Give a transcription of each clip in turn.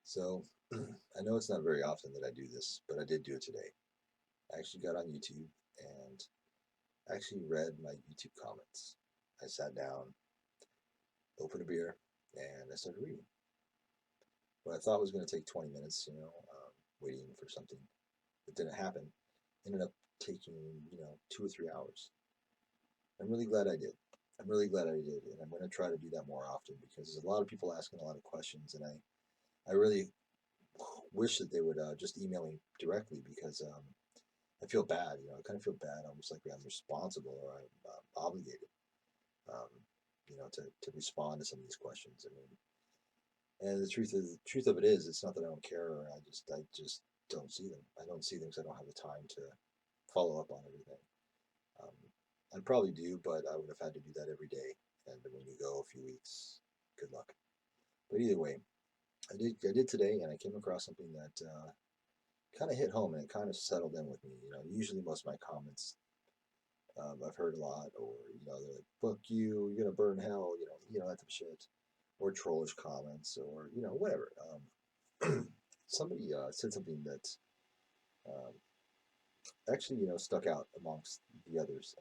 So I know it's not very often that I do this, but I did do it today. I actually got on YouTube and actually read my YouTube comments. I sat down, opened a beer, and I started reading. What I thought was going to take 20 minutes, waiting for something that didn't happen, ended up taking, 2 or 3 hours. I'm really glad I did. I'm really glad I did, and I'm going to try to do that more often because there's a lot of people asking a lot of questions, and I really wish that they would just email me directly because I feel bad. I kind of feel bad, almost like I'm responsible or I'm obligated, um, to respond to some of these questions. I mean, and the truth of it is, it's not that I don't care. Or I just don't see them. I don't see them because I don't have the time to follow up on everything. Um, I probably do, but I would have had to do that every day. And when you go a few weeks, good luck. But either way, I did today, and I came across something that kind of hit home, and it kind of settled in with me. Usually most of my comments I've heard a lot, or they're like, "Fuck you, you're gonna burn hell," that type of shit, or trollish comments, or whatever. Somebody said something that um, actually stuck out amongst the others.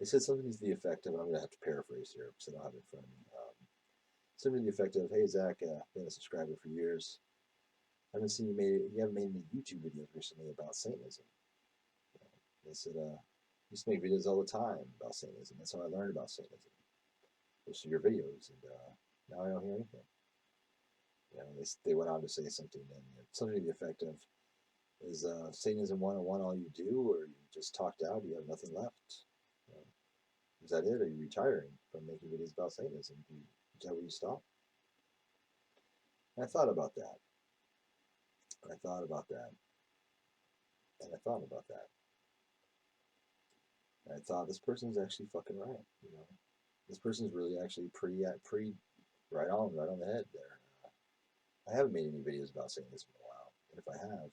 They said something to the effect of, and I'm gonna have to paraphrase here because I don't have it in front of me. Something to the effect of, "Hey Zach, been a subscriber for years. I haven't seen you haven't made any YouTube videos recently about Satanism." They said, "I used to make videos all the time about Satanism. That's how I learned about Satanism. Those are your videos, and now I don't hear anything." They went on to say something, and something to the effect of, "Is Satanism 101 all you do, or you just talked out? You have nothing left? You know, is that it? Are you retiring from making videos about Satanism? Is that where you stop?" And I thought about that. And I thought about that. And I thought about that. And I thought, this person's actually fucking right. This person's really actually pretty right on the head there. I haven't made any videos about Satanism in a while, and if I have,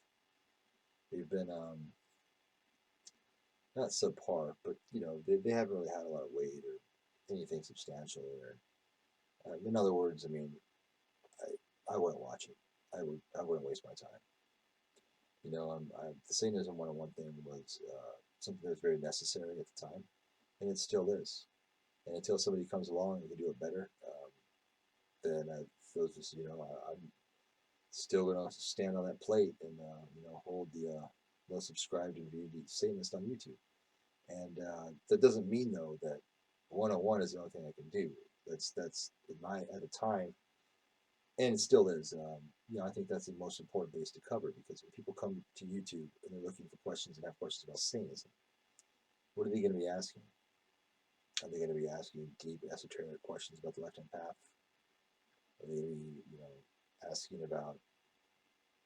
they've been not subpar, but they haven't really had a lot of weight or anything substantial. Or in other words, I mean, I wouldn't watch it. I wouldn't waste my time. The Satanism 101 thing was something that was very necessary at the time, and it still is. And until somebody comes along and can do it better, then I feel just I'm still gonna stand on that plate and hold the most subscribed and viewed Satanist on YouTube. And that doesn't mean though that 101 is the only thing I can do. That's in my at the time, and it still is. I think that's the most important base to cover because when people come to YouTube and they're looking for questions and have questions about Satanism, what are they going to be asking? Are they going to be asking deep esoteric questions about the left-hand path? Are they going to be, asking about?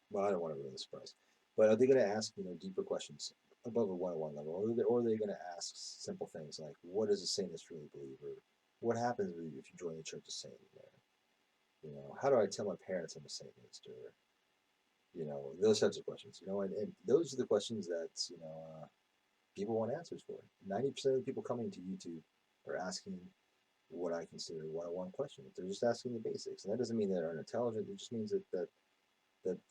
Well, I don't want to ruin the surprise, but are they going to ask, deeper questions above a 101 level, or are they going to ask simple things like, what does a Satanist really believe, or what happens if you join the Church of Satan? How do I tell my parents I'm a Satanist, or those types of questions. And those are the questions that people want answers for. 90% of the people coming to YouTube are asking what I consider one-on-one questions. They're just asking the basics, and that doesn't mean they're unintelligent. It just means that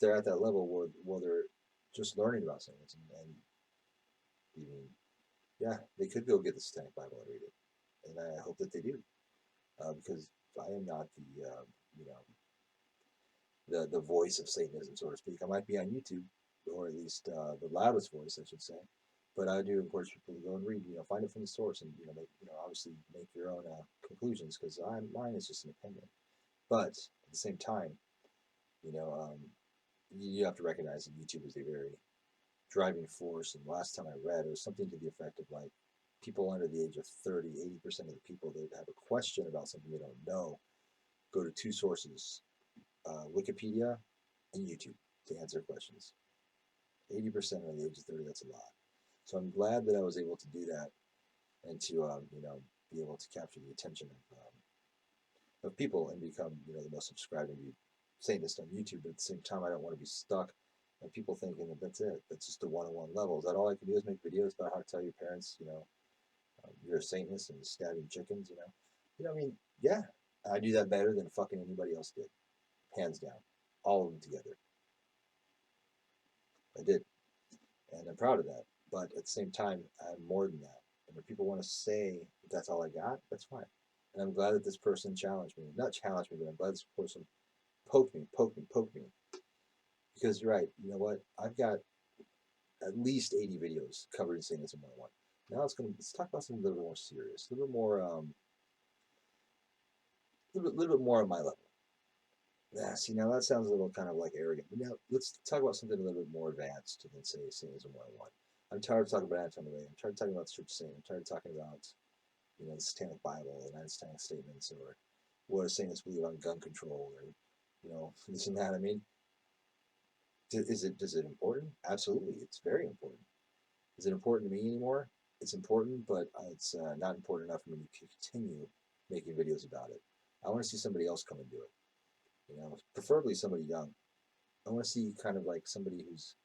they're at that level where they're just learning about things, and even they could go get the Satanic Bible and read it, and I hope that they do, because I am not you know the voice of Satanism, so to speak. I might be on YouTube, or at least the loudest voice, I should say. But I do encourage people to go and read, find it from the source, and obviously make your own conclusions, because mine is just an opinion. But at the same time, you know, um, you have to recognize that YouTube is a very driving force. And last time I read, it was something to the effect of like people under the age of 30, 80% of the people that have a question about something they don't know go to two sources, Wikipedia and YouTube, to answer questions. 80% under the age of 30, that's a lot. So I'm glad that I was able to do that and to, be able to capture the attention of people and become, the most subscribed and be Satanist on YouTube. But at the same time, I don't want to be stuck and people thinking that that's it. That's just a one-on-one level. Is that all I can do is make videos about how to tell your parents, you're a Satanist and stabbing chickens, I mean, yeah, I do that better than fucking anybody else did, hands down. all of them together. I did, and I'm proud of that. But at the same time, I'm more than that. And if people want to say that that's all I got, that's fine. And I'm glad that this person challenged me. Not challenged me, but I'm glad this person poked me. Because you're right. You know what? I've got at least 80 videos covering Satanism 101. Now let's talk about something a little bit more serious, a little bit more little bit more on my level. Yeah, see, now that sounds a little kind of like arrogant. But now let's talk about something a little bit more advanced than say Satanism 101. I'm tired of talking about Anton LaVey. I'm tired of talking about the Church of Satan. I'm tired of talking about, the Satanic Bible, the Nine Satanic Statements, or what a Satanists believe on gun control, or, this and that. I mean, does it important? Absolutely, it's very important. Is it important to me anymore? It's important, but it's not important enough for me to continue making videos about it. I want to see somebody else come and do it. Preferably somebody young. I want to see kind of like somebody who's,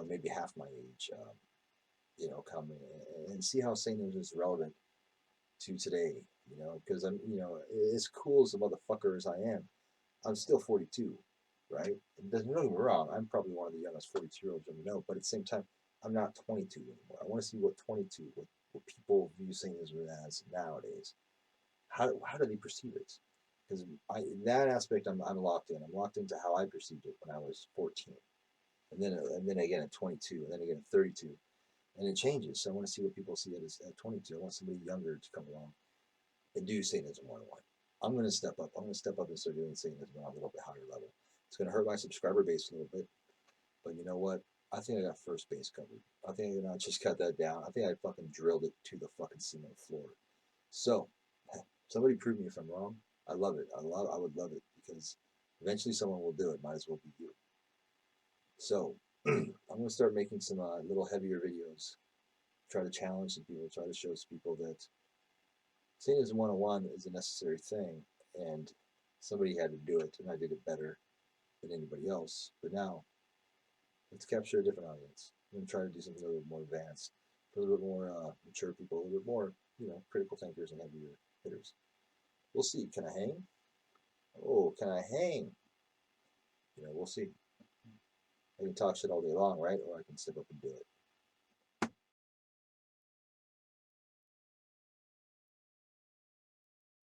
maybe half my age, come and see how Satanism is relevant to today. Because I'm, as cool as a motherfucker as I am, I'm still 42, right? And don't get me wrong, I'm probably one of the youngest 42-year-olds you know, but at the same time, I'm not 22 anymore. I want to see what 22, what people view Satanism as nowadays. How do they perceive it? Because in that aspect, I'm locked in. I'm locked into how I perceived it when I was 14, and then again at 22, and then again at 32, and it changes. So I want to see what people see it as at 22. I want somebody younger to come along and do Satanism 101. I'm going to step up. I'm going to step up and start doing Satanism on a little bit higher level. It's going to hurt my subscriber base a little bit, but you know what? I think I got first base covered. I think I just cut that down. I think I fucking drilled it to the fucking cement floor. So, somebody prove me if I'm wrong. I love it. I would love it because eventually someone will do it. Might as well be you. So, I'm going to start making some little heavier videos. Try to challenge some people. Try to show some people that Satanism 101 is a necessary thing, and somebody had to do it, and I did it better than anybody else. But now, let's capture a different audience. I'm going to try to do something a little bit more advanced, for a little bit more mature people, a little bit more, critical thinkers and heavier hitters. We'll see. Can I hang? Oh, can I hang? We'll see. I can talk shit all day long, right? Or I can step up and do it.